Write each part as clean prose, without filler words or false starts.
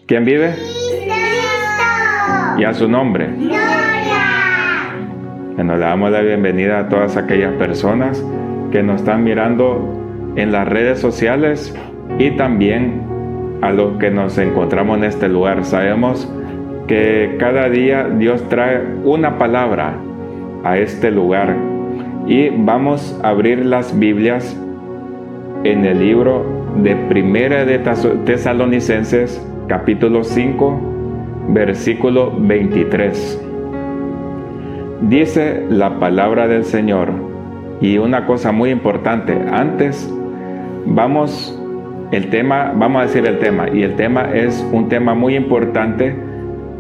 ¿Quién vive? Cristo. Y a su nombre. Gloria. Bueno, le damos la bienvenida a todas aquellas personas que nos están mirando en las redes sociales y también a los que nos encontramos en este lugar. Sabemos que cada día Dios trae una palabra a este lugar y vamos a abrir las Biblias en el libro de Primera de Tesalonicenses, capítulo 5, versículo 23. Dice la palabra del Señor, y una cosa muy importante, antes vamos a decir el tema, y el tema es un tema muy importante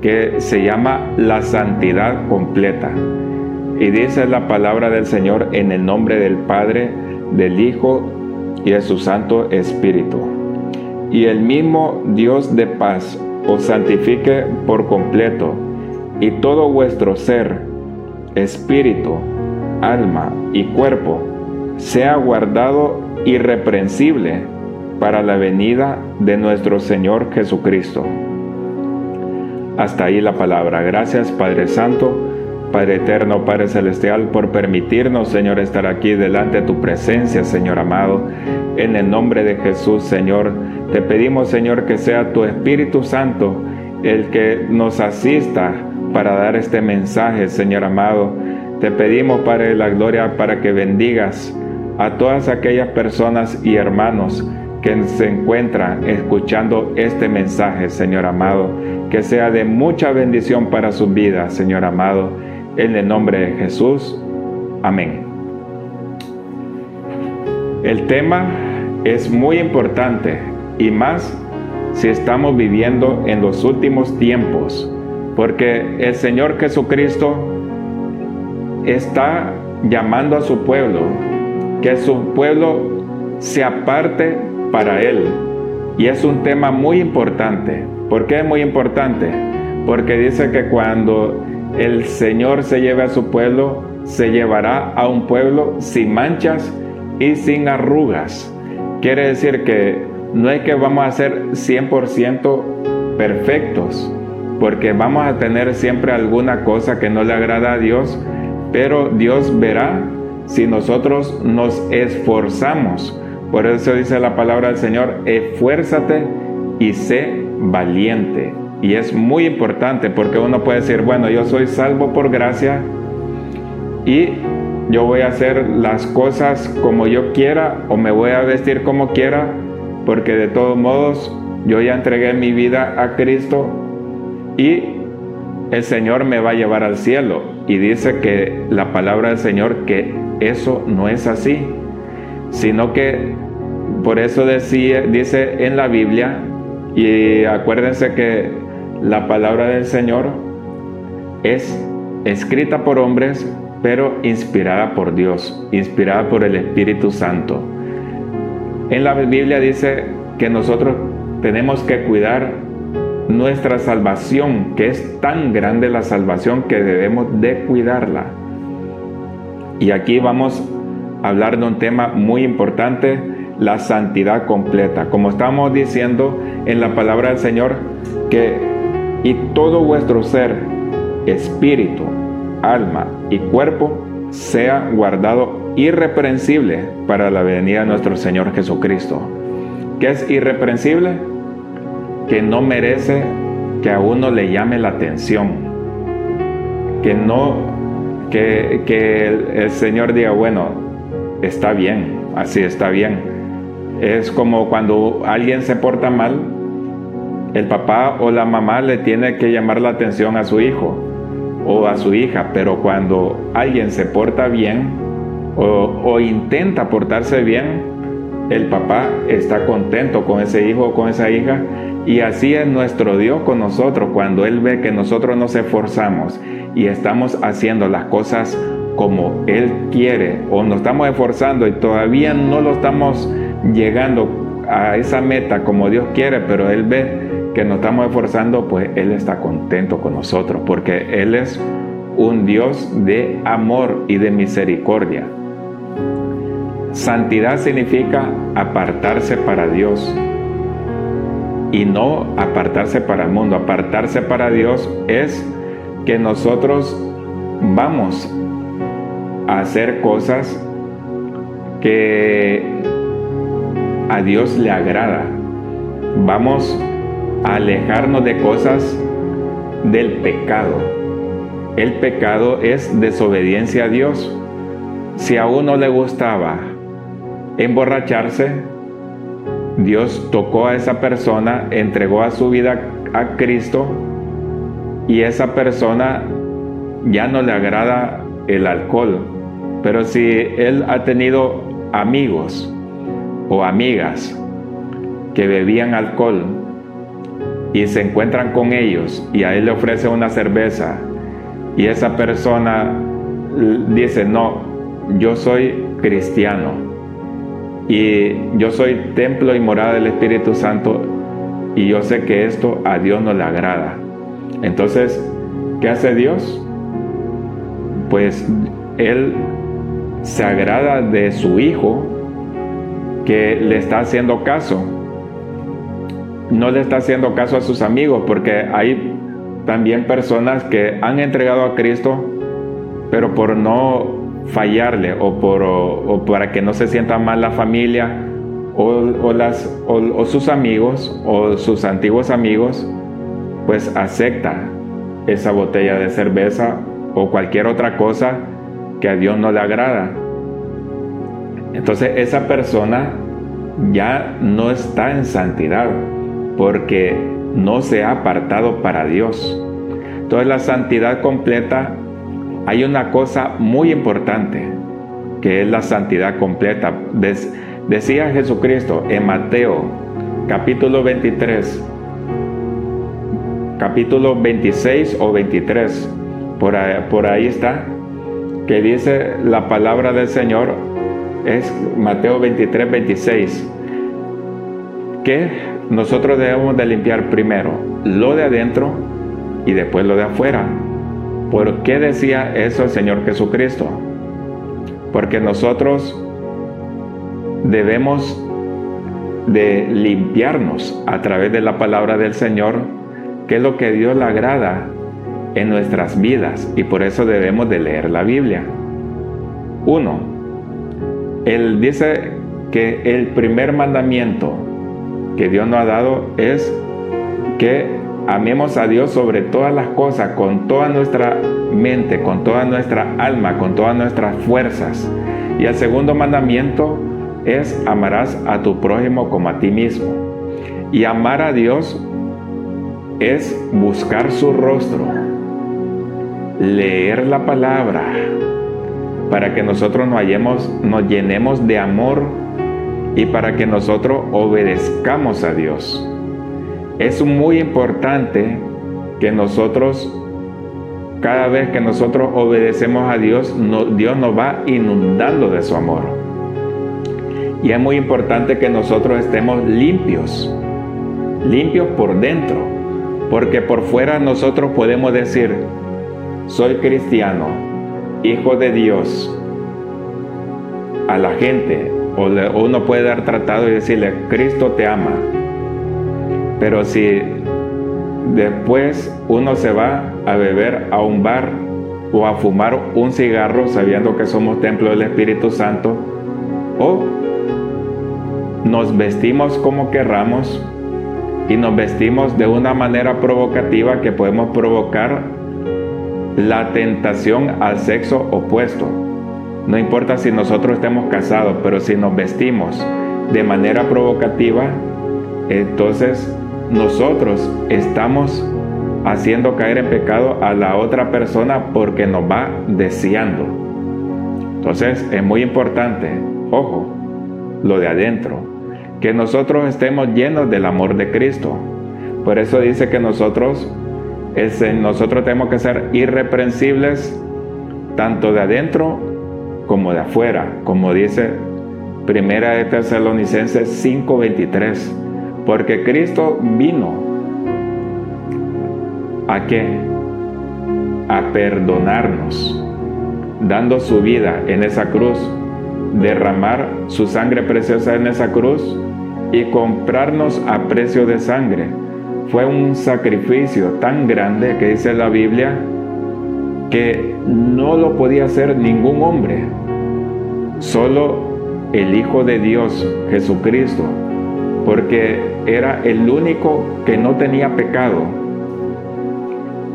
que se llama la santidad completa. Y dice la palabra del Señor en el nombre del Padre, del Hijo y de su Santo Espíritu. Y el mismo Dios de paz os santifique por completo, y todo vuestro ser, espíritu, alma y cuerpo sea guardado irreprensible para la venida de nuestro Señor Jesucristo. Hasta ahí la palabra. Gracias, Padre Santo, Padre Eterno, Padre Celestial, por permitirnos, Señor, estar aquí delante de tu presencia, Señor amado. En el nombre de Jesús, Señor, te pedimos, Señor, que sea tu Espíritu Santo el que nos asista para dar este mensaje, Señor amado. Te pedimos, Padre de la Gloria, para que bendigas a todas aquellas personas y hermanos que se encuentran escuchando este mensaje, Señor amado. Que sea de mucha bendición para sus vidas, Señor amado. En el nombre de Jesús. Amén. El tema es muy importante, y más si estamos viviendo en los últimos tiempos, porque el Señor Jesucristo está llamando a su pueblo, que su pueblo se aparte para Él. Y es un tema muy importante. ¿Por qué es muy importante? Porque dice que cuando el Señor se lleve a su pueblo, se llevará a un pueblo sin manchas y sin arrugas. Quiere decir que no es que vamos a ser 100% perfectos, porque vamos a tener siempre alguna cosa que no le agrada a Dios, pero Dios verá si nosotros nos esforzamos. Por eso dice la palabra del Señor: esfuérzate y sé valiente. Y es muy importante, porque uno puede decir, bueno, yo soy salvo por gracia y yo voy a hacer las cosas como yo quiera, o me voy a vestir como quiera, porque de todos modos yo ya entregué mi vida a Cristo y el Señor me va a llevar al cielo. Y dice que la palabra del Señor que eso no es así, sino que por eso dice en la Biblia, y acuérdense que la palabra del Señor es escrita por hombres, pero inspirada por Dios, inspirada por el Espíritu Santo. En la Biblia dice que nosotros tenemos que cuidar nuestra salvación, que es tan grande la salvación que debemos de cuidarla. Y aquí vamos a hablar de un tema muy importante: la santidad completa. Como estamos diciendo en la palabra del Señor, que y todo vuestro ser, espíritu, alma y cuerpo sea guardado irreprensible para la venida de nuestro Señor Jesucristo. ¿Qué es irreprensible? Que no merece que a uno le llame la atención, que el Señor diga, bueno, está bien, así está bien. Es como cuando alguien se porta mal, el papá o la mamá le tiene que llamar la atención a su hijo o a su hija, pero cuando alguien se porta bien o intenta portarse bien, el papá está contento con ese hijo o con esa hija. Y así es nuestro Dios con nosotros. Cuando Él ve que nosotros nos esforzamos y estamos haciendo las cosas como Él quiere, o nos estamos esforzando y todavía no lo estamos llegando a esa meta como Dios quiere, pero Él ve que nos estamos esforzando, pues Él está contento con nosotros, porque Él es un Dios de amor y de misericordia. Santidad significa apartarse para Dios. y no apartarse para el mundo. Apartarse para Dios es que nosotros vamos a hacer cosas que a Dios le agrada. Vamos a alejarnos de cosas del pecado. El pecado es desobediencia a Dios. Si a uno le gustaba emborracharse, Dios tocó a esa persona, entregó a su vida a Cristo, y esa persona ya no le agrada el alcohol. Pero si él ha tenido amigos o amigas que bebían alcohol y se encuentran con ellos y a él le ofrece una cerveza y esa persona dice: no, yo soy cristiano y yo soy templo y morada del Espíritu Santo y yo sé que esto a Dios no le agrada. Entonces, ¿qué hace Dios? Pues Él se agrada de su Hijo, que le está haciendo caso. No le está haciendo caso a sus amigos, porque hay también personas que han entregado a Cristo, pero por no fallarle o para que no se sienta mal la familia o sus amigos o sus antiguos amigos, pues acepta esa botella de cerveza o cualquier otra cosa que a Dios no le agrada. Entonces esa persona ya no está en santidad porque no se ha apartado para Dios. Entonces la santidad completa, hay una cosa muy importante que es la santidad completa. Decía Jesucristo en Mateo capítulo 23, capítulo 26 o 23, por ahí está, que dice la palabra del Señor, es Mateo 23, 26, que nosotros debemos de limpiar primero lo de adentro y después lo de afuera. ¿Por qué decía eso el Señor Jesucristo? Porque nosotros debemos de limpiarnos a través de la palabra del Señor, que es lo que Dios le agrada en nuestras vidas, y por eso debemos de leer la Biblia. Él dice que el primer mandamiento que Dios nos ha dado es que amemos a Dios sobre todas las cosas, con toda nuestra mente, con toda nuestra alma, con todas nuestras fuerzas. Y el segundo mandamiento es: amarás a tu prójimo como a ti mismo. Y amar a Dios es buscar su rostro, leer la palabra, para que nosotros nos llenemos de amor y para que nosotros obedezcamos a Dios. Es muy importante que nosotros, cada vez que nosotros obedecemos a Dios, Dios nos va inundando de su amor. Y es muy importante que nosotros estemos limpios por dentro, porque por fuera nosotros podemos decir: soy cristiano, hijo de Dios, a la gente, o uno puede dar tratado y decirle: Cristo te ama. Pero si después uno se va a beber a un bar o a fumar un cigarro sabiendo que somos templo del Espíritu Santo, o nos vestimos como querramos y nos vestimos de una manera provocativa que podemos provocar la tentación al sexo opuesto. No importa si nosotros estemos casados, pero si nos vestimos de manera provocativa, entonces nosotros estamos haciendo caer en pecado a la otra persona porque nos va deseando. Entonces es muy importante, ojo, lo de adentro, que nosotros estemos llenos del amor de Cristo. Por eso dice que nosotros tenemos que ser irreprensibles tanto de adentro como de afuera, como dice Primera de Tesalonicenses 5:23, porque Cristo vino ¿a qué? A perdonarnos, dando su vida en esa cruz, derramar su sangre preciosa en esa cruz y comprarnos a precio de sangre. Fue un sacrificio tan grande que dice la Biblia que no lo podía hacer ningún hombre, solo el Hijo de Dios, Jesucristo, porque era el único que no tenía pecado.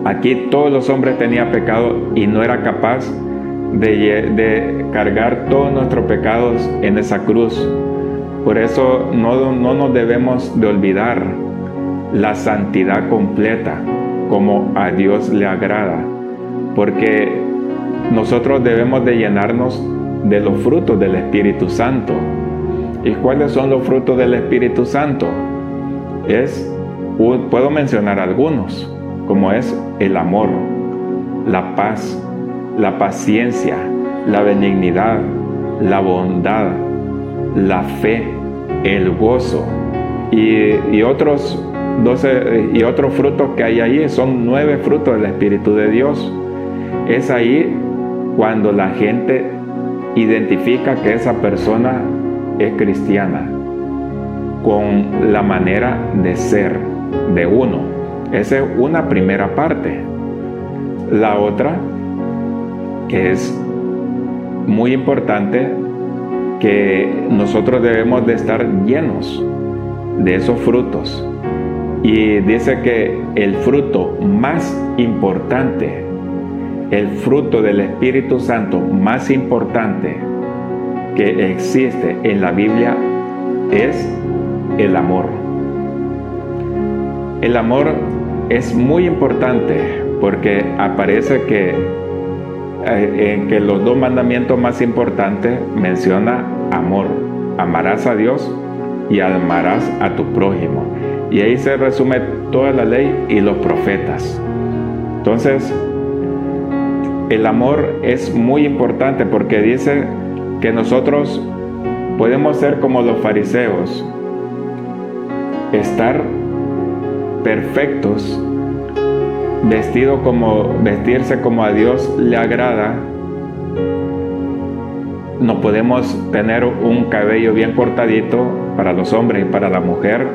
Aquí todos los hombres tenían pecado y no era capaz de cargar todos nuestros pecados en esa cruz. Por eso no nos debemos de olvidar la santidad completa como a Dios le agrada, porque nosotros debemos de llenarnos de los frutos del Espíritu Santo. ¿Y cuáles son los frutos del Espíritu Santo? Puedo mencionar algunos, como es el amor, la paz, la paciencia, la benignidad, la bondad, la fe, el gozo y otros 12 y otros frutos que hay ahí. Son 9 frutos del Espíritu de Dios. Es ahí cuando la gente identifica que esa persona es cristiana, con la manera de ser de uno. Esa es una primera parte. La otra, que es muy importante, que nosotros debemos de estar llenos de esos frutos. Y dice que el fruto más importante, el fruto del Espíritu Santo más importante que existe en la Biblia es el amor. El amor es muy importante porque aparece en que los 2 mandamientos más importantes menciona amor. Amarás a Dios y amarás a tu prójimo. Y ahí se resume toda la ley y los profetas. Entonces, el amor es muy importante porque dice que nosotros podemos ser como los fariseos, estar perfectos, vestirse como a Dios le agrada. No podemos tener un cabello bien cortadito para los hombres y para la mujer,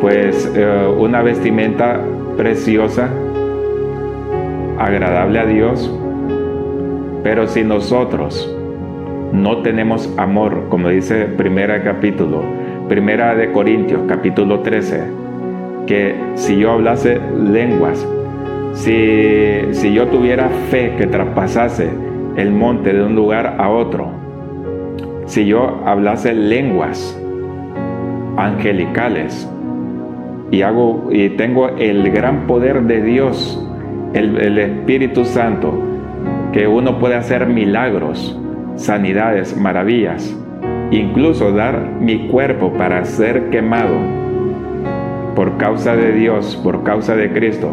pues una vestimenta preciosa, agradable a Dios. Pero si nosotros no tenemos amor, como dice Primera de Corintios capítulo 13, que si yo hablase lenguas, si yo tuviera fe que traspasase el monte de un lugar a otro, si yo hablase lenguas angelicales y tengo el gran poder de Dios, el Espíritu Santo, que uno puede hacer milagros, sanidades, maravillas, incluso dar mi cuerpo para ser quemado por causa de Dios, por causa de Cristo.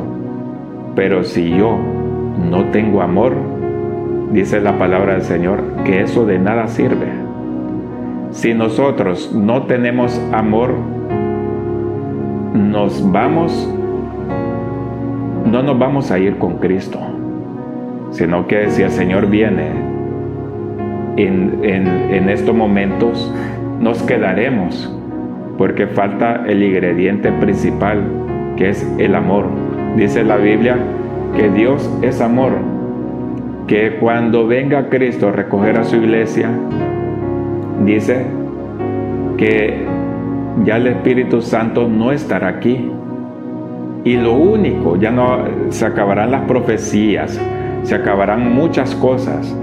Pero si yo no tengo amor, dice la palabra del Señor, que eso de nada sirve. Si nosotros no tenemos amor, no nos vamos a ir con Cristo, sino que si el Señor viene en estos momentos, nos quedaremos, porque falta el ingrediente principal, que es el amor. Dice la Biblia que Dios es amor, que cuando venga Cristo a recoger a su iglesia, dice que ya el Espíritu Santo no estará aquí. Y lo único, ya no se acabarán las profecías, se acabarán muchas cosas,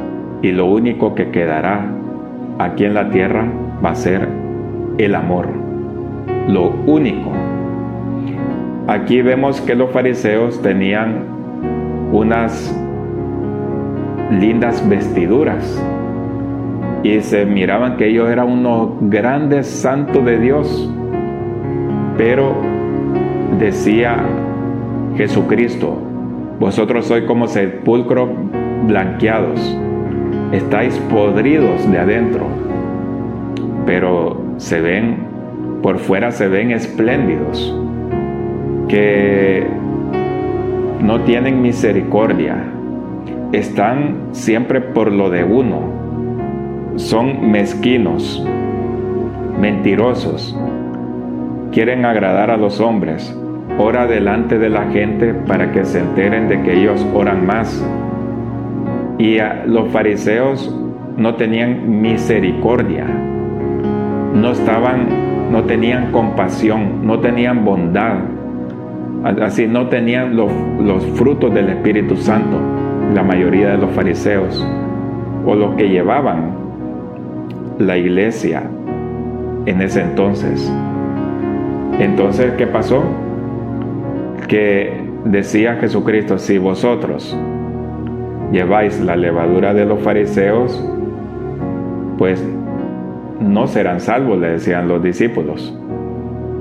y lo único que quedará aquí en la tierra va a ser el amor. Lo único. Aquí vemos que los fariseos tenían unas lindas vestiduras y se miraban que ellos eran unos grandes santos de Dios, pero decía Jesucristo: vosotros sois como sepulcros blanqueados, estáis podridos de adentro, pero por fuera se ven espléndidos, que no tienen misericordia, están siempre por lo de uno, son mezquinos, mentirosos, quieren agradar a los hombres, ora delante de la gente para que se enteren de que ellos oran más. Y los fariseos no tenían misericordia, no tenían compasión, no tenían bondad, así no tenían los frutos del Espíritu Santo, la mayoría de los fariseos, o los que llevaban la iglesia en ese entonces. Entonces, ¿qué pasó? Que decía Jesucristo: si vosotros lleváis la levadura de los fariseos, pues no serán salvos, le decían los discípulos.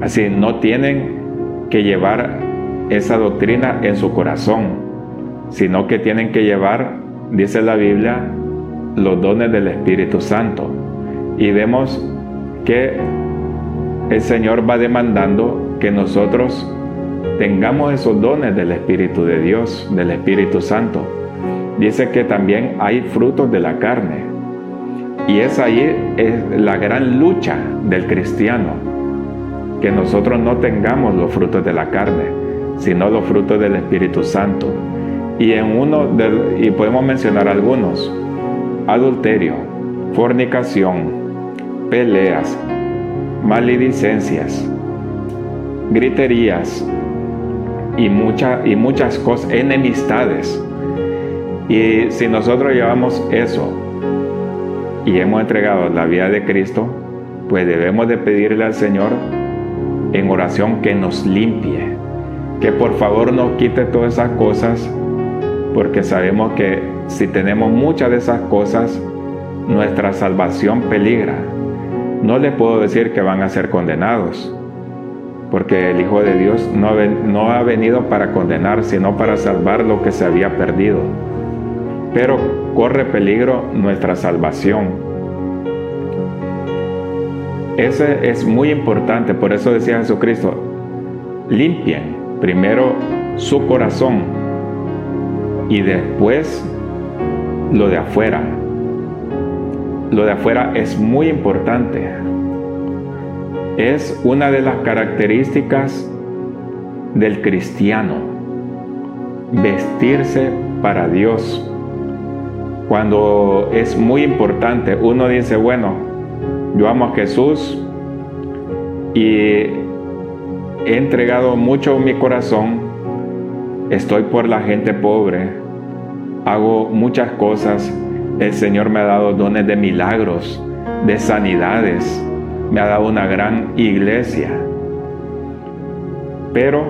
Así, no tienen que llevar esa doctrina en su corazón, sino que tienen que llevar, dice la Biblia, los dones del Espíritu Santo. Y vemos que el Señor va demandando que nosotros tengamos esos dones del Espíritu de Dios, del Espíritu Santo. Dice que también hay frutos de la carne, y es la gran lucha del cristiano, que nosotros no tengamos los frutos de la carne, sino los frutos del Espíritu Santo. Y podemos mencionar algunos: adulterio, fornicación, peleas, maledicencias, griterías y muchas cosas, enemistades. Y si nosotros llevamos eso y hemos entregado la vida de Cristo, pues debemos de pedirle al Señor en oración que nos limpie, que por favor nos quite todas esas cosas, porque sabemos que si tenemos muchas de esas cosas, nuestra salvación peligra. No les puedo decir que van a ser condenados, porque el Hijo de Dios no ha venido para condenar, sino para salvar lo que se había perdido. Pero corre peligro nuestra salvación. Ese es muy importante. Por eso decía Jesucristo: limpien primero su corazón y después lo de afuera. Lo de afuera es muy importante. Es una de las características del cristiano, vestirse para Dios. Cuando es muy importante, uno dice: bueno, yo amo a Jesús y he entregado mucho mi corazón, estoy por la gente pobre, hago muchas cosas, el Señor me ha dado dones de milagros, de sanidades, me ha dado una gran iglesia. Pero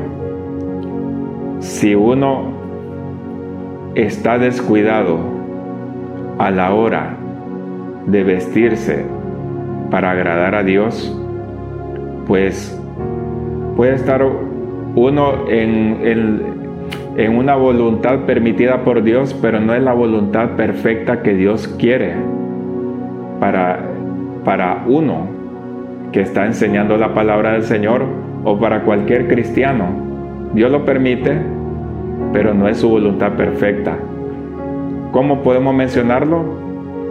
si uno está descuidado a la hora de vestirse para agradar a Dios, pues puede estar uno en una voluntad permitida por Dios, pero no es la voluntad perfecta que Dios quiere para uno que está enseñando la palabra del Señor, o para cualquier cristiano. Dios lo permite, pero no es su voluntad perfecta. ¿Cómo podemos mencionarlo?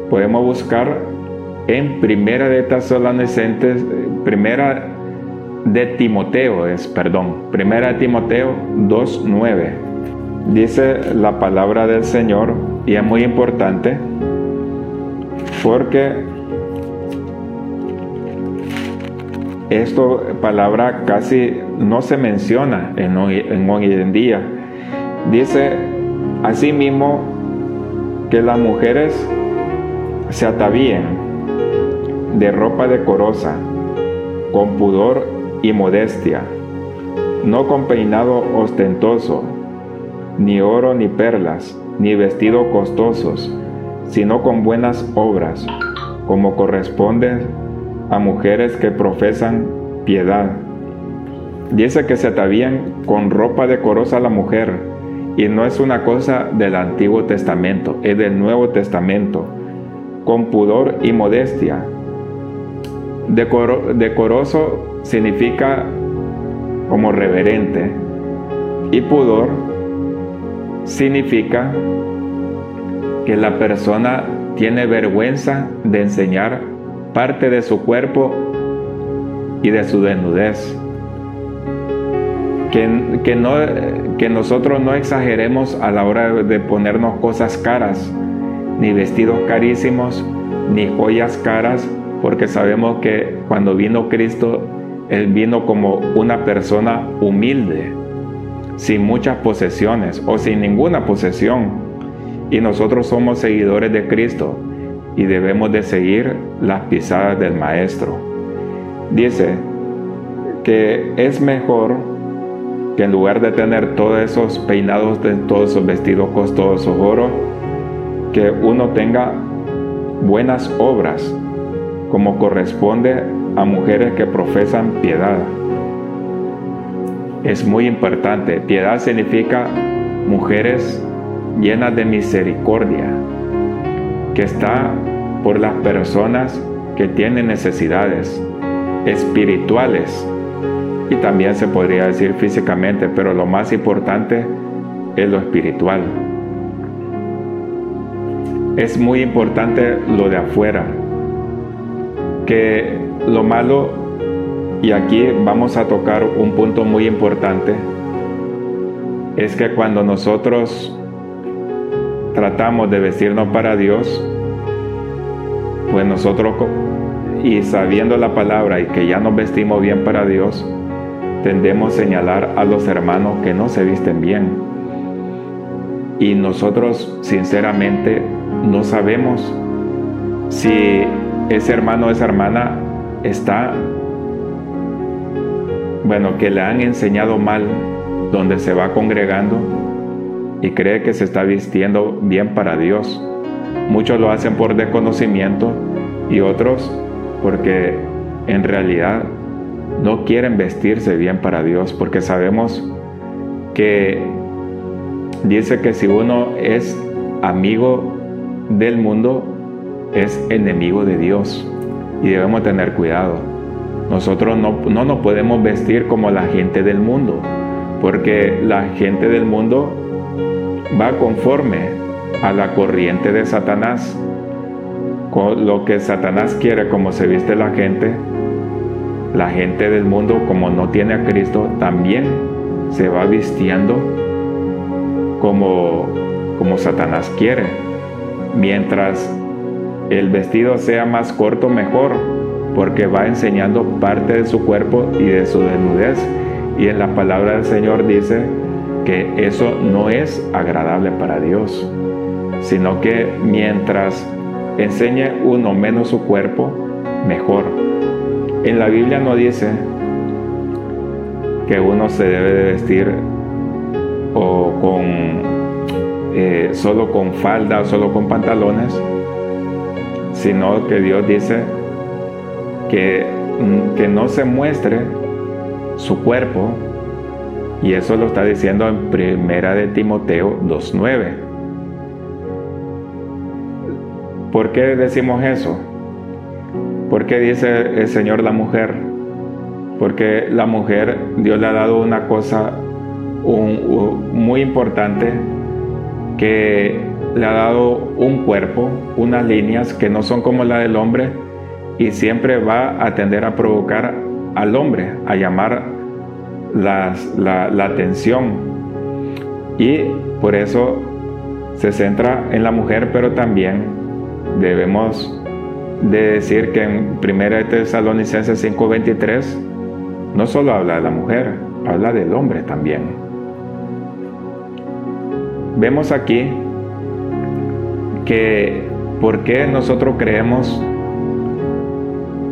Podemos buscar en Primera de Timoteo 2:9. Dice la palabra del Señor, y es muy importante porque esta palabra casi no se menciona en hoy en día. Dice asimismo que las mujeres se atavíen de ropa decorosa, con pudor y modestia, no con peinado ostentoso, ni oro ni perlas, ni vestidos costosos, sino con buenas obras, como corresponde a mujeres que profesan piedad. Dice que se atavían con ropa decorosa a la mujer, y no es una cosa del Antiguo Testamento, es del Nuevo Testamento, con pudor y modestia. Decoroso significa como reverente, y pudor significa que la persona tiene vergüenza de enseñar parte de su cuerpo y de su desnudez. Que nosotros no exageremos a la hora de ponernos cosas caras, ni vestidos carísimos, ni joyas caras, porque sabemos que cuando vino Cristo, Él vino como una persona humilde, sin muchas posesiones o sin ninguna posesión. Y nosotros somos seguidores de Cristo y debemos de seguir las pisadas del Maestro. Dice que es mejor que en lugar de tener todos esos peinados, de todos esos vestidos costosos, oro, que uno tenga buenas obras, como corresponde a mujeres que profesan piedad. Es muy importante. Piedad significa mujeres llenas de misericordia, que está por las personas que tienen necesidades espirituales, y también se podría decir físicamente, pero lo más importante es lo espiritual. Es muy importante lo de afuera, que lo malo, y aquí vamos a tocar un punto muy importante, es que cuando nosotros tratamos de vestirnos para Dios, pues nosotros, y sabiendo la palabra y que ya nos vestimos bien para Dios, tendemos a señalar a los hermanos que no se visten bien. Y nosotros sinceramente no sabemos si ese hermano o esa hermana está, que le han enseñado mal donde se va congregando y cree que se está vistiendo bien para Dios. Muchos lo hacen por desconocimiento y otros porque en realidad no quieren vestirse bien para Dios, porque sabemos que dice que si uno es amigo del mundo, es enemigo de Dios, y debemos tener cuidado. Nosotros no nos podemos vestir como la gente del mundo, porque la gente del mundo va conforme a la corriente de Satanás. Con lo que Satanás quiere, como se viste la gente del mundo, como no tiene a Cristo, también se va vistiendo como Satanás quiere. Mientras el vestido sea más corto, mejor, porque va enseñando parte de su cuerpo y de su desnudez. Y en la palabra del Señor dice que eso no es agradable para Dios, sino que mientras enseñe uno menos su cuerpo, mejor. En la Biblia no dice que uno se debe de vestir o solo con falda o solo con pantalones, sino que Dios dice que no se muestre su cuerpo, y eso lo está diciendo en 1 de Timoteo 2:9. ¿Por qué decimos eso? ¿Por qué dice el Señor la mujer? Porque la mujer, Dios le ha dado una cosa muy importante, que le ha dado un cuerpo, unas líneas que no son como la del hombre, y siempre va a tender a provocar al hombre, a llamar la atención. Y por eso se centra en la mujer, pero también debemos de decir que en 1 Tesalonicenses 5:23 no solo habla de la mujer, habla del hombre también. Vemos aquí que ¿por qué nosotros creemos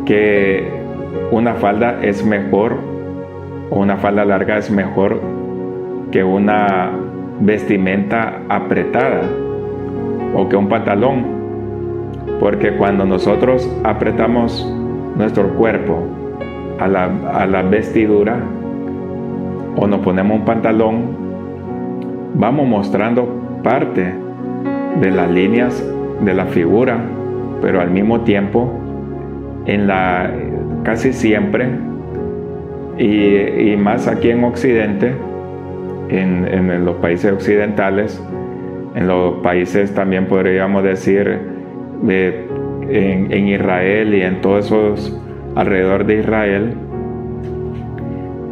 que una falda es mejor, o una falda larga es mejor que una vestimenta apretada o que un pantalón? Porque cuando nosotros apretamos nuestro cuerpo a la vestidura, o nos ponemos un pantalón, vamos mostrando parte de las líneas de la figura, pero al mismo tiempo, casi siempre, y más aquí en Occidente, en los países occidentales, en los países también podríamos decir en Israel y en todos esos alrededor de Israel,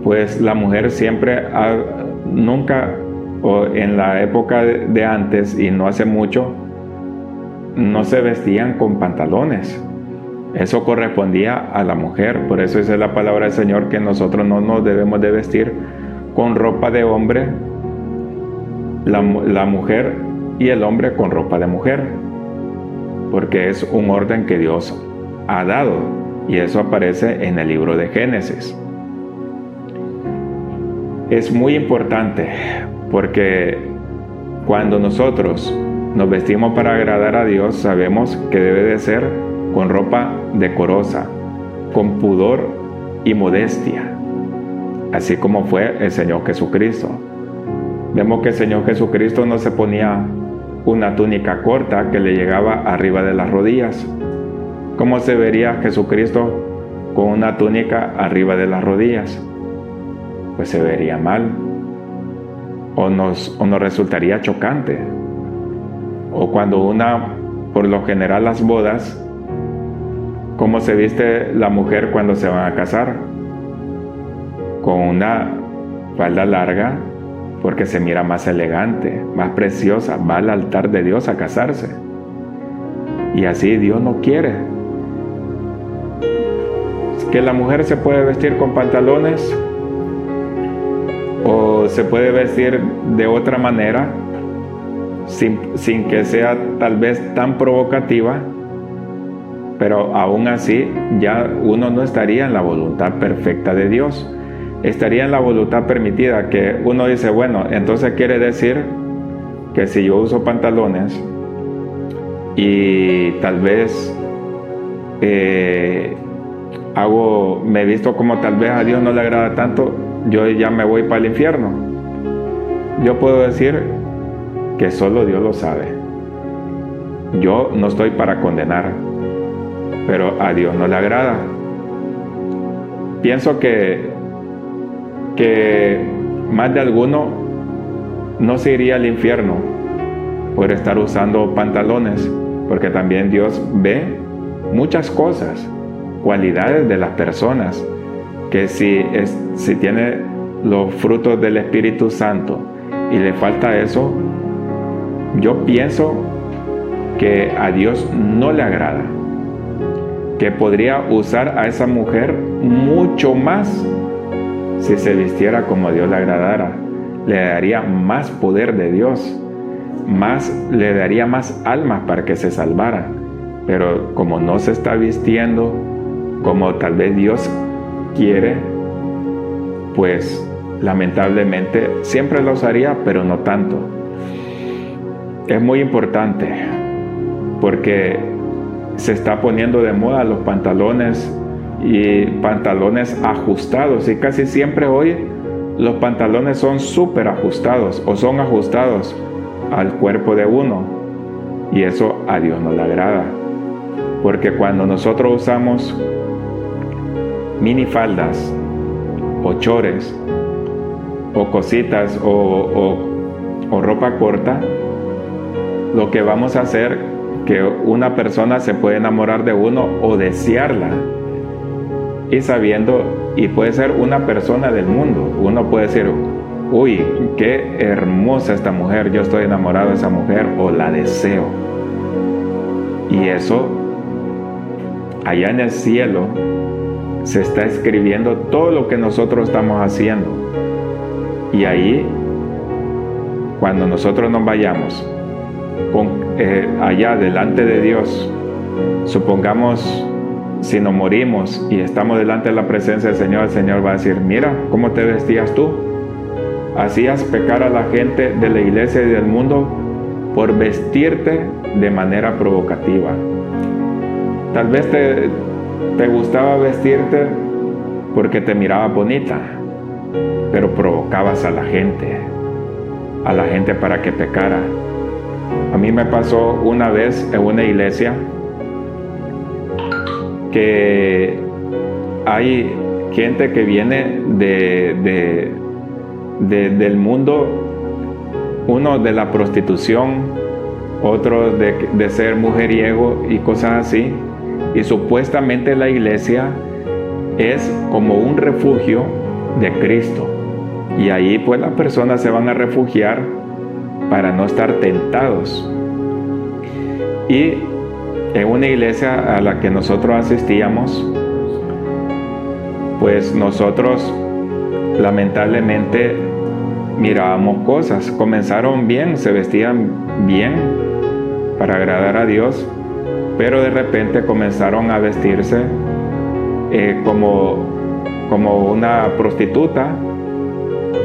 pues la mujer siempre, nunca, o en la época de antes y no hace mucho, no se vestían con pantalones. Eso correspondía a la mujer. Por eso dice la palabra del Señor que nosotros no nos debemos de vestir con ropa de hombre, la mujer y el hombre con ropa de mujer, porque es un orden que Dios ha dado, y eso aparece en el libro de Génesis. Es muy importante porque cuando nosotros nos vestimos para agradar a Dios, sabemos que debe de ser con ropa decorosa, con pudor y modestia, así como fue el Señor Jesucristo. Vemos que el Señor Jesucristo no se ponía una túnica corta que le llegaba arriba de las rodillas. ¿Cómo se vería Jesucristo con una túnica arriba de las rodillas? Pues se vería mal, o nos resultaría chocante. O cuando por lo general las bodas, ¿cómo se viste la mujer cuando se van a casar? Con una falda larga, porque se mira más elegante, más preciosa, va al altar de Dios a casarse. Y así Dios no quiere. Que la mujer se puede vestir con pantalones o se puede vestir de otra manera, sin que sea tal vez tan provocativa, pero aún así ya uno no estaría en la voluntad perfecta de Dios. Estaría en la voluntad permitida, que uno dice, bueno, entonces quiere decir que si yo uso pantalones y tal vez me visto como tal vez a Dios no le agrada tanto, yo ya me voy para el infierno. Yo puedo decir que solo Dios lo sabe. Yo no estoy para condenar, pero a Dios no le agrada. Pienso que más de alguno no se iría al infierno por estar usando pantalones, porque también Dios ve muchas cosas, cualidades de las personas, que si tiene los frutos del Espíritu Santo y le falta eso, yo pienso que a Dios no le agrada, que podría usar a esa mujer mucho más si se vistiera como a Dios le agradara. Le daría más poder de Dios, le daría más almas para que se salvara. Pero como no se está vistiendo como tal vez Dios quiere, pues lamentablemente siempre lo usaría, pero no tanto. Es muy importante porque se está poniendo de moda los pantalones y pantalones ajustados, y casi siempre hoy los pantalones son súper ajustados o son ajustados al cuerpo de uno, y eso a Dios no le agrada, porque cuando nosotros usamos minifaldas o chores o cositas o ropa corta, lo que vamos a hacer que una persona se puede enamorar de uno o desearla, y puede ser una persona del mundo. Uno puede decir, uy, qué hermosa esta mujer, yo estoy enamorado de esa mujer o la deseo. Y eso, allá en el cielo, se está escribiendo todo lo que nosotros estamos haciendo. Y ahí, cuando nosotros nos vayamos allá delante de Dios, supongamos, si nos morimos y estamos delante de la presencia del Señor, el Señor va a decir, mira cómo te vestías tú. Hacías pecar a la gente de la iglesia y del mundo por vestirte de manera provocativa. Tal vez te gustaba vestirte porque te mirabas bonita, pero provocabas a la gente para que pecara. A mí me pasó una vez en una iglesia que hay gente que viene del mundo, uno de la prostitución, otro de ser mujeriego y cosas así, y supuestamente la iglesia es como un refugio de Cristo. Y ahí pues las personas se van a refugiar para no estar tentados. Y en una iglesia a la que nosotros asistíamos, pues nosotros lamentablemente mirábamos cosas. Comenzaron bien, se vestían bien para agradar a Dios, pero de repente comenzaron a vestirse como una prostituta.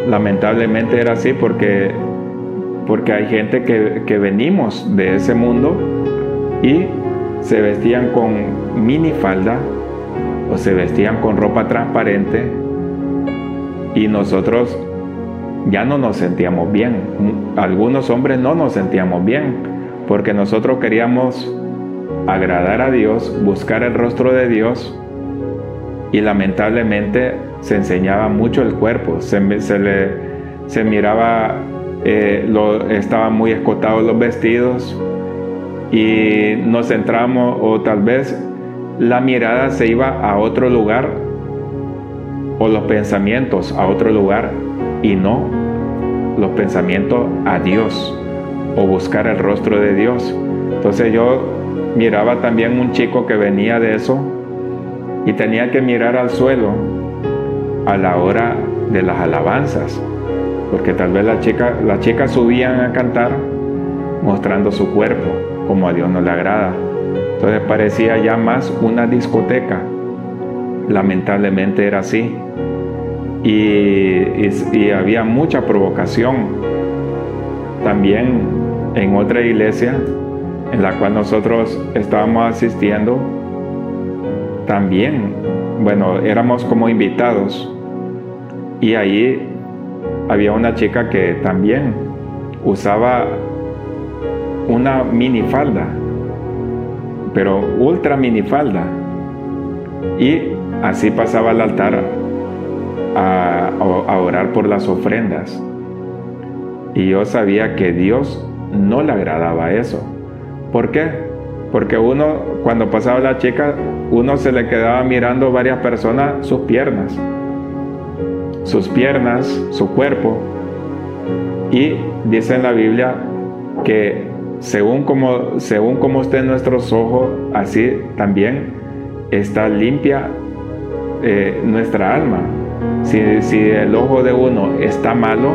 Lamentablemente era así porque hay gente que venimos de ese mundo y se vestían con minifalda o se vestían con ropa transparente, y nosotros ya no nos sentíamos bien. Algunos hombres no nos sentíamos bien porque nosotros queríamos agradar a Dios, buscar el rostro de Dios, y lamentablemente se enseñaba mucho el cuerpo, se miraba, estaban muy escotados los vestidos, y nos centramos, o tal vez la mirada se iba a otro lugar, o los pensamientos a otro lugar, y no los pensamientos a Dios, o buscar el rostro de Dios. Entonces yo miraba también un chico que venía de eso, y tenía que mirar al suelo a la hora de las alabanzas, porque tal vez las chicas subían a cantar mostrando su cuerpo, como a Dios no le agrada. Entonces parecía ya más una discoteca. Lamentablemente era así. Y había mucha provocación. También en otra iglesia en la cual nosotros estábamos asistiendo, también, bueno, éramos como invitados, y ahí había una chica que también usaba una minifalda, pero ultra minifalda, y así pasaba al altar a orar por las ofrendas. Y yo sabía que Dios no le agradaba eso. ¿Por qué? Porque uno, cuando pasaba la chica, uno se le quedaba mirando varias personas sus piernas, su cuerpo. Y dice en la Biblia que según como esté en nuestros ojos, así también está limpia nuestra alma. Si el ojo de uno está malo,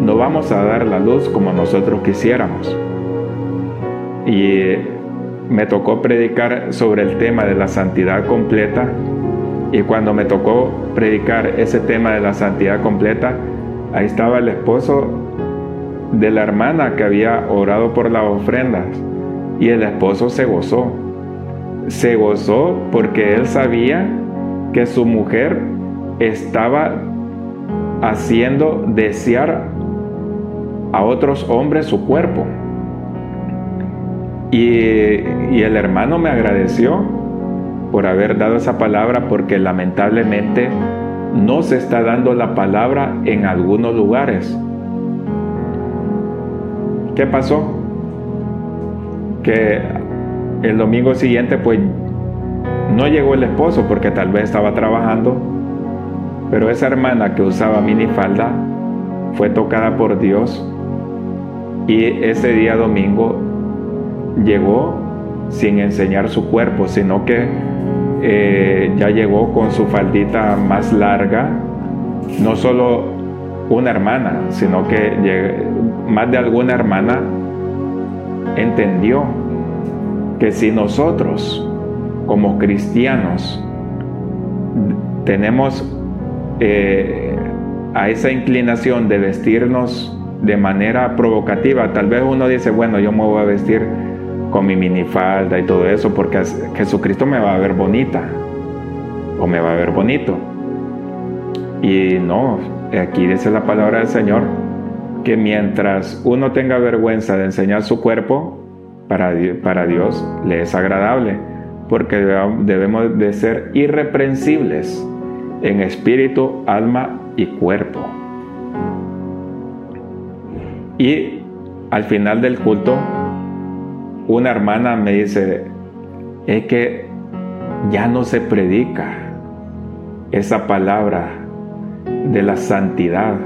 no vamos a dar la luz como nosotros quisiéramos. Y me tocó predicar sobre el tema de la santidad completa, y cuando me tocó predicar ese tema de la santidad completa, ahí estaba el esposo de la hermana que había orado por las ofrendas, y el esposo se gozó porque él sabía que su mujer estaba haciendo desear a otros hombres su cuerpo. Y el hermano me agradeció por haber dado esa palabra, porque lamentablemente no se está dando la palabra en algunos lugares. ¿Qué pasó? Que el domingo siguiente pues no llegó el esposo porque tal vez estaba trabajando, pero esa hermana que usaba minifalda fue tocada por Dios, y ese día domingo llegó sin enseñar su cuerpo, sino que ya llegó con su faldita más larga. No solo una hermana, sino que más de alguna hermana entendió que si nosotros como cristianos tenemos a esa inclinación de vestirnos de manera provocativa, tal vez uno dice, bueno, yo me voy a vestir con mi minifalda y todo eso porque Jesucristo me va a ver bonita o me va a ver bonito. Y no, aquí dice la palabra del Señor que mientras uno tenga vergüenza de enseñar su cuerpo, para Dios le es agradable, porque debemos de ser irreprensibles en espíritu, alma y cuerpo. Y al final del culto, una hermana me dice, es que ya no se predica esa palabra de la santidad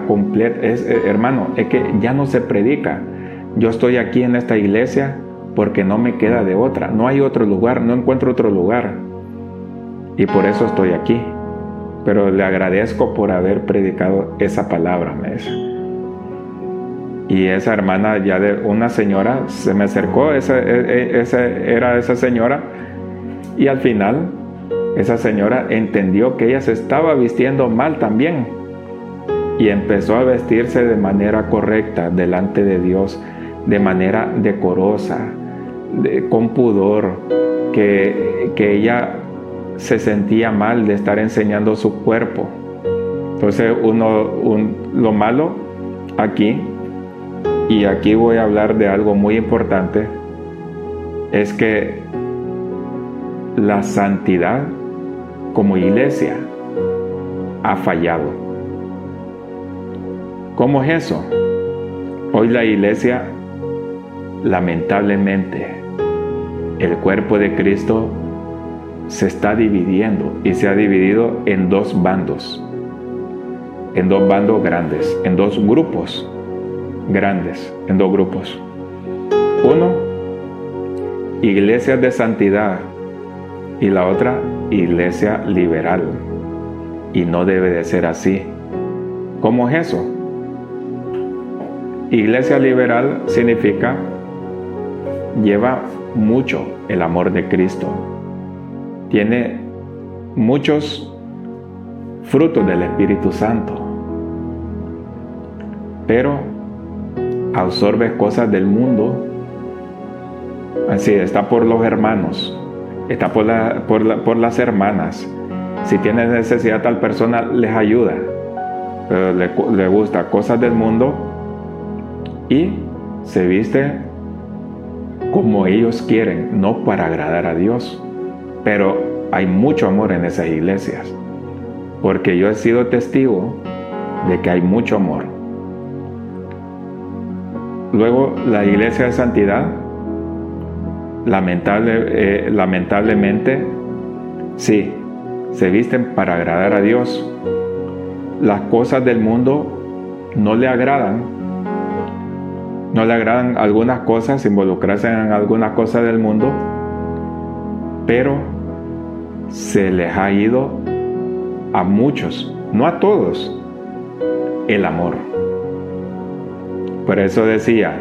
completa. Hermano, es que ya no se predica. Yo estoy aquí en esta iglesia porque no me queda de otra. No hay otro lugar, no encuentro otro lugar. Y por eso estoy aquí. Pero le agradezco por haber predicado esa palabra, me dice. Y esa hermana, ya de una señora, se me acercó, era esa señora, y al final esa señora entendió que ella se estaba vistiendo mal también, y empezó a vestirse de manera correcta delante de Dios, de manera decorosa, con pudor, que ella se sentía mal de estar enseñando su cuerpo. Entonces lo malo aquí, y aquí voy a hablar de algo muy importante, es que la santidad como iglesia ha fallado. ¿Cómo es eso? Hoy la iglesia, lamentablemente, el cuerpo de Cristo se está dividiendo, y se ha dividido en dos bandos grandes, en dos grupos grandes, en dos grupos. Uno, iglesias de santidad, y la otra, iglesia liberal. Y no debe de ser así. ¿Cómo es eso? Iglesia liberal significa lleva mucho el amor de Cristo. Tiene muchos frutos del Espíritu Santo, pero absorbe cosas del mundo. Así está por los hermanos, está por las hermanas. Si tiene necesidad, tal persona les ayuda, pero le gusta cosas del mundo y se viste como ellos quieren, no para agradar a Dios. Pero hay mucho amor en esas iglesias, porque yo he sido testigo de que hay mucho amor. Luego, la iglesia de santidad, lamentablemente, sí, se visten para agradar a Dios. Las cosas del mundo no le agradan. No le agradan algunas cosas, involucrarse en algunas cosas del mundo, pero se les ha ido a muchos, no a todos, el amor. Por eso decía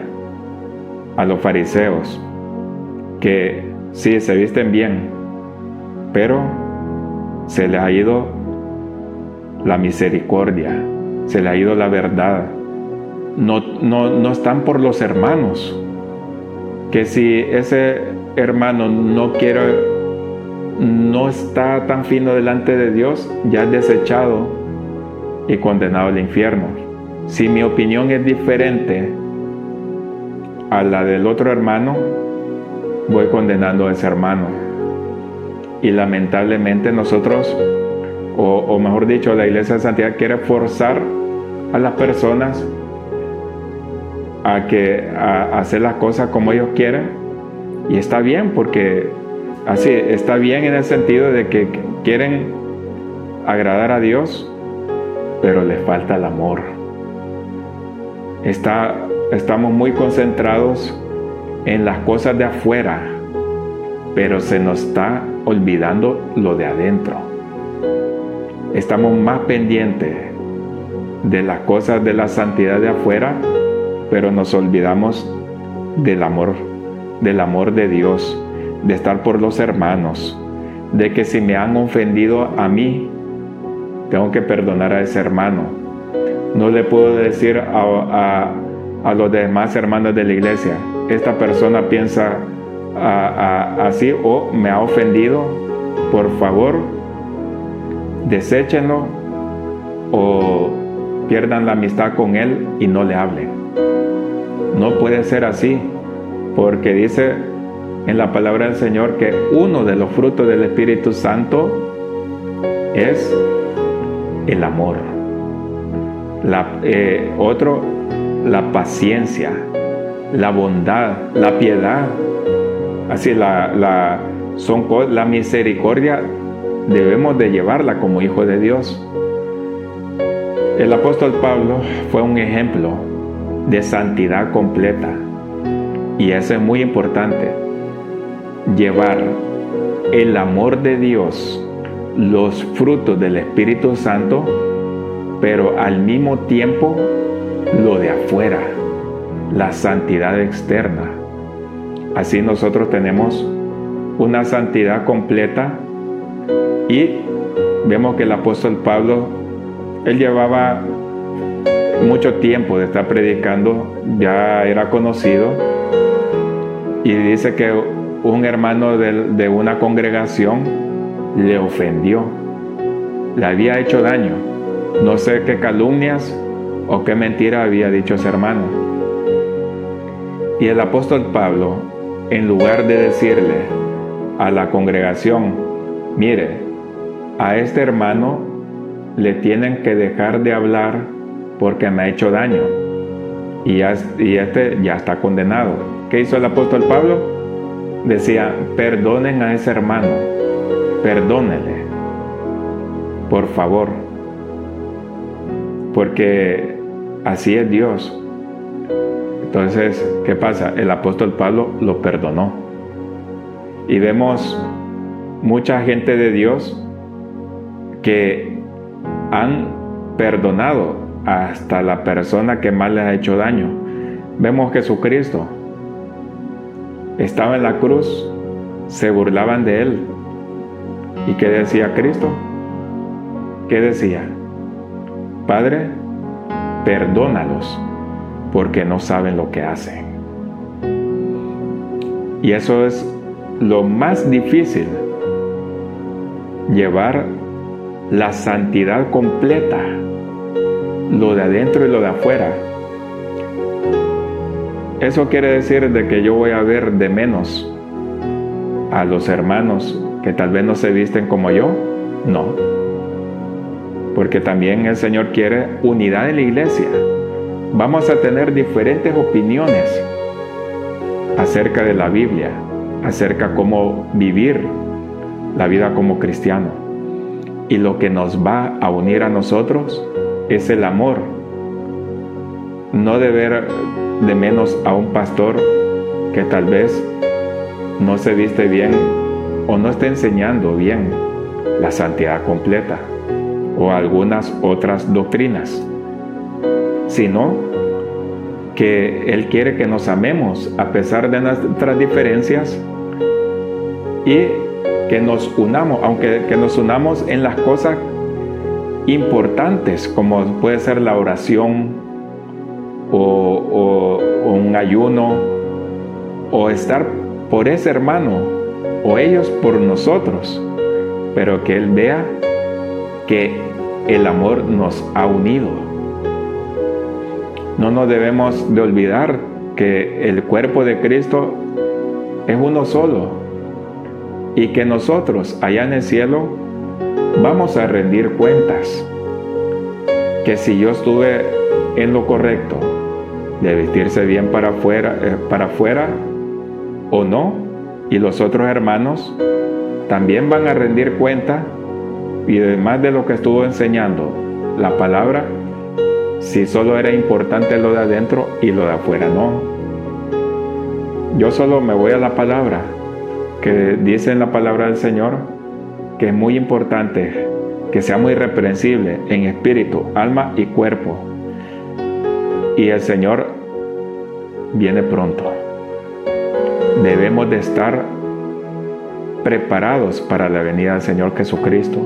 a los fariseos que sí, se visten bien, pero se les ha ido la misericordia, se les ha ido la verdad. No están por los hermanos. Que si ese hermano no está tan fino delante de Dios, ya es desechado y condenado al infierno. Si mi opinión es diferente a la del otro hermano, voy condenando a ese hermano. Y lamentablemente nosotros, o mejor dicho, la Iglesia de Santidad quiere forzar a las personas a hacer las cosas como ellos quieren, y está bien, porque así está bien en el sentido de que quieren agradar a Dios, pero les falta el amor. Estamos muy concentrados en las cosas de afuera, pero se nos está olvidando lo de adentro. Estamos más pendientes de las cosas de la santidad de afuera, pero nos olvidamos del amor de Dios, de estar por los hermanos, de que si me han ofendido a mí, tengo que perdonar a ese hermano. No le puedo decir a los demás hermanos de la iglesia, esta persona piensa así o me ha ofendido, por favor, deséchenlo o pierdan la amistad con él y no le hablen. No puede ser así, porque dice en la palabra del Señor que uno de los frutos del Espíritu Santo es el amor. Otro, la paciencia, la bondad, la piedad. Así la misericordia debemos de llevarla como hijos de Dios. El apóstol Pablo fue un ejemplo de santidad completa, y eso es muy importante, llevar el amor de Dios, los frutos del Espíritu Santo, pero al mismo tiempo lo de afuera, la santidad externa. Así nosotros tenemos una santidad completa, y vemos que el apóstol Pablo, él llevaba mucho tiempo de estar predicando, ya era conocido, y dice que un hermano de una congregación le ofendió, le había hecho daño. No sé qué calumnias o qué mentira había dicho ese hermano. Y el apóstol Pablo, en lugar de decirle a la congregación, mire, a este hermano le tienen que dejar de hablar porque me ha hecho daño, y este ya está condenado. ¿Qué hizo el apóstol Pablo? Decía, perdonen a ese hermano, perdónenle, por favor, porque así es Dios. Entonces, ¿qué pasa? El apóstol Pablo lo perdonó. Y vemos mucha gente de Dios que han perdonado hasta la persona que más les ha hecho daño. Vemos Jesucristo. Estaba en la cruz, se burlaban de él. ¿Y qué decía Cristo? ¿Qué decía? Padre, perdónalos, porque no saben lo que hacen. Y eso es lo más difícil, llevar la santidad completa, lo de adentro y lo de afuera. Eso quiere decir de que yo voy a ver de menos a los hermanos que tal vez no se visten como yo. No, porque también el Señor quiere unidad en la iglesia. Vamos a tener diferentes opiniones acerca de la Biblia, acerca de cómo vivir la vida como cristiano. Y lo que nos va a unir a nosotros es el amor. No de ver de menos a un pastor que tal vez no se viste bien o no está enseñando bien la santidad completa o algunas otras doctrinas, sino que Él quiere que nos amemos a pesar de nuestras diferencias y que nos unamos, aunque que nos unamos en las cosas importantes, como puede ser la oración o un ayuno, o estar por ese hermano o ellos por nosotros, pero que Él vea que el amor nos ha unido. No nos debemos de olvidar que el cuerpo de Cristo es uno solo, y que nosotros allá en el cielo vamos a rendir cuentas, que si yo estuve en lo correcto de vestirse bien para afuera o no, y los otros hermanos también van a rendir cuenta, y además de lo que estuvo enseñando la palabra, si solo era importante lo de adentro y lo de afuera no. Yo solo me voy a la palabra, que dice en la palabra del Señor que es muy importante que seamos irreprensibles en espíritu, alma y cuerpo. Y el Señor viene pronto. Debemos de estar preparados para la venida del Señor Jesucristo.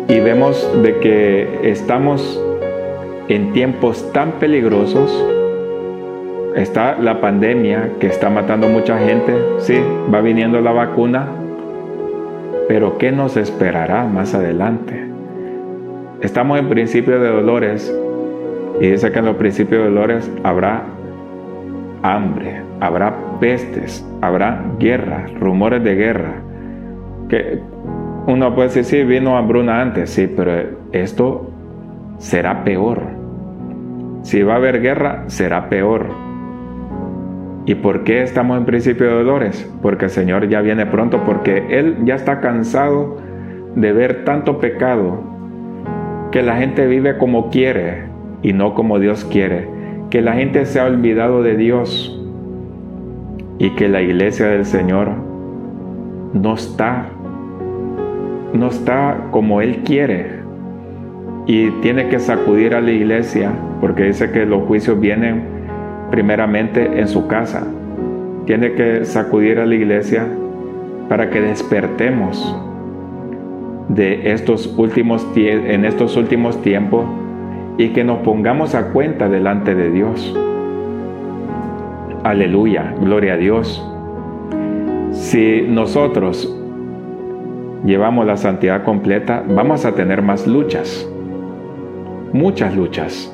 Y vemos de que estamos en tiempos tan peligrosos. Está la pandemia que está matando mucha gente. Sí, va viniendo la vacuna, pero ¿qué nos esperará más adelante? Estamos en principio de dolores, y dice que en los principios de dolores habrá hambre, habrá pestes, habrá guerra, rumores de guerra. Que uno puede decir, sí, vino hambruna antes, sí, pero esto será peor. Si va a haber guerra, será peor. ¿Y por qué estamos en principio de dolores? Porque el Señor ya viene pronto, porque Él ya está cansado de ver tanto pecado, que la gente vive como quiere y no como Dios quiere, que la gente se ha olvidado de Dios y que la iglesia del Señor no está como Él quiere, y tiene que sacudir a la iglesia, porque dice que los juicios vienen primeramente en su casa. Tiene que sacudir a la iglesia para que despertemos en estos últimos tiempos y que nos pongamos a cuenta delante de Dios. Aleluya, gloria a Dios. Si nosotros llevamos la santidad completa, vamos a tener más luchas, muchas luchas,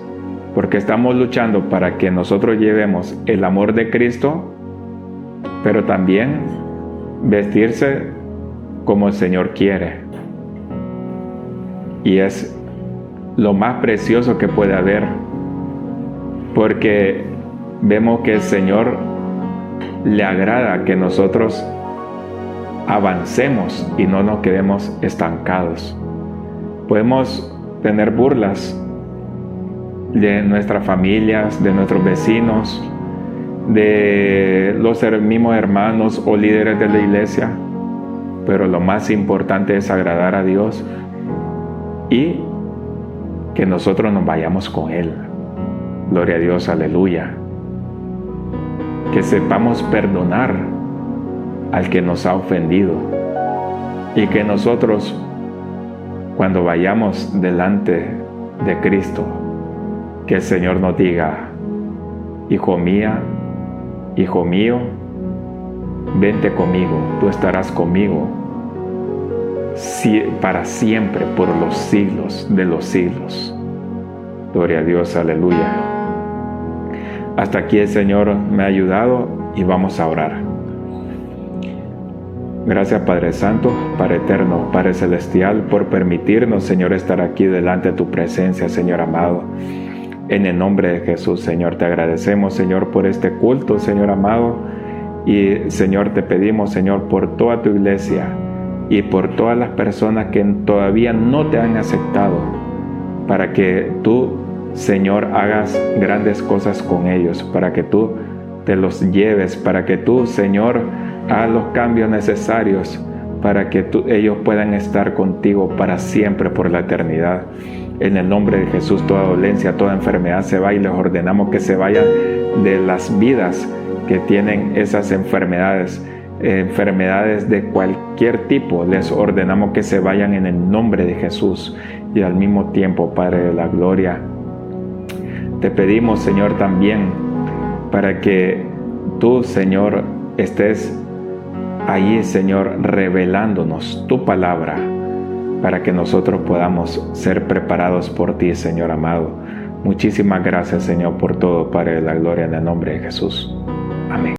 porque estamos luchando para que nosotros llevemos el amor de Cristo, pero también vestirse como el Señor quiere. Y es lo más precioso que puede haber, porque vemos que el Señor le agrada que nosotros avancemos y no nos quedemos estancados. Podemos tener burlas de nuestras familias, de nuestros vecinos, de los mismos hermanos o líderes de la iglesia, pero lo más importante es agradar a Dios y que nosotros nos vayamos con Él. Gloria a Dios, aleluya. Que sepamos perdonar al que nos ha ofendido, y que nosotros, cuando vayamos delante de Cristo, que el Señor nos diga: hijo mía, hijo mío, vente conmigo, tú estarás conmigo para siempre, por los siglos de los siglos. Gloria a Dios, aleluya. Hasta aquí el Señor me ha ayudado y vamos a orar. Gracias, Padre Santo, Padre Eterno, Padre Celestial, por permitirnos, Señor, estar aquí delante de tu presencia, Señor amado. En el nombre de Jesús, Señor, te agradecemos, Señor, por este culto, Señor amado. Y, Señor, te pedimos, Señor, por toda tu iglesia y por todas las personas que todavía no te han aceptado, para que tú, Señor, hagas grandes cosas con ellos, para que tú te los lleves, para que tú, Señor, hagas los cambios necesarios para que ellos puedan estar contigo para siempre, por la eternidad. En el nombre de Jesús, toda dolencia, toda enfermedad se va, y les ordenamos que se vayan de las vidas que tienen esas enfermedades de cualquier tipo. Les ordenamos que se vayan en el nombre de Jesús. Y al mismo tiempo, Padre de la gloria, te pedimos, Señor, también para que tú, Señor, estés ahí, Señor, revelándonos tu palabra, para que nosotros podamos ser preparados por ti, Señor amado. Muchísimas gracias, Señor, por todo, Padre de la gloria, en el nombre de Jesús. Amén.